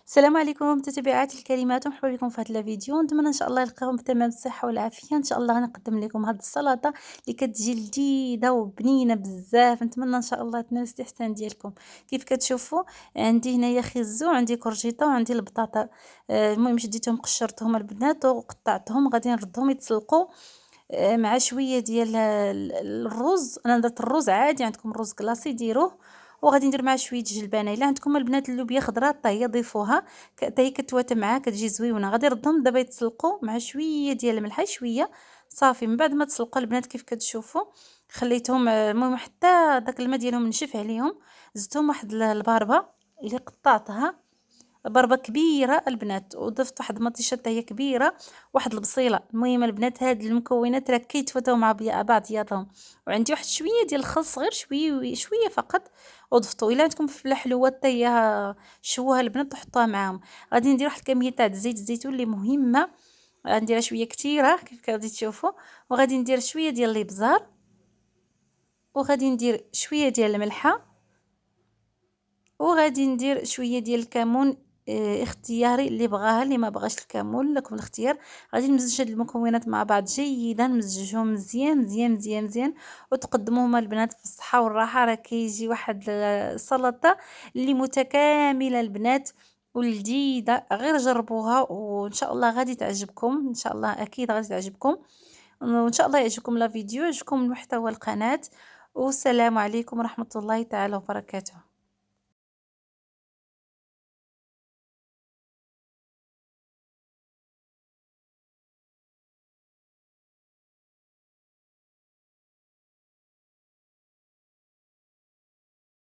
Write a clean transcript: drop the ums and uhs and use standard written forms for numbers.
السلام عليكم متابعاتي الكريمات، ومرحبا بكم في هذا الفيديو. نتمنى ان شاء الله يلقاكم بتمام الصحه والعافيه. ان شاء الله غنقدم لكم هذه السلطه اللي كتجي لذيذه وبنينه بزاف. نتمنى ان شاء الله تنال الاستحسان ديالكم. كيف كتشوفوا عندي هنايا خيزو، عندي كورجيطه، وعندي البطاطا. المهم شديتهم قشرتهم البنات وقطعتهم، غادي نردهم يتسلقوا مع شويه ديال الرز. انا درت الرز عادي، عندكم الرز كلاصي ديروه. وغادي ندير معاه شويه جلبانه. الا عندكم البنات اللوبيا خضراء حتى هي ضيفوها، حتى هي كتواتى معاه كتجي زويونه. غادي نردهم دابا يتسلقوا مع شويه ديال الملح شويه صافي. من بعد ما تسلقوا البنات كيف كتشوفوا خليتهم، المهم حتى داك الماء ديالهم نشف عليهم. زدتهم واحد الباربه اللي قطعتها، ضربة كبيرة البنات، وضفت واحد المطيشة حتى هي كبيرة، واحد البصيلة. المهم البنات هاد المكونات راه كيتفوتاو مع بعضياتهم. وعندي واحد شوية ديال الخس، غير شوية شوية فقط وضفتو. الا عندكم فلفله حلوة حتى هي شوها البنات وحطوها معاهم. غادي ندير واحد الكمية تاع زيت الزيتون اللي مهمة، غنديرها شوية كتيرة كيف غادي تشوفوا. وغادي ندير شوية ديال الابزار، وغادي ندير شوية ديال الملحة، وغادي ندير شويه ديال الكمون. اختياري، اللي بغاها اللي ما بغاش الكمون لكم الاختيار. غادي نمزج هاد المكونات مع بعض جيدا، نمزجهم مزيان مزيان مزيان مزيان، وتقدموهم البنات في الصحه والراحه. راه كيجي واحد السلطه اللي متكامله البنات ولذيذه. غير جربوها وان شاء الله غادي تعجبكم، ان شاء الله اكيد غادي تعجبكم. وان شاء الله يعجبكم لا فيديو، يعجبكم محتوى القناه. والسلام عليكم ورحمه الله تعالى وبركاته.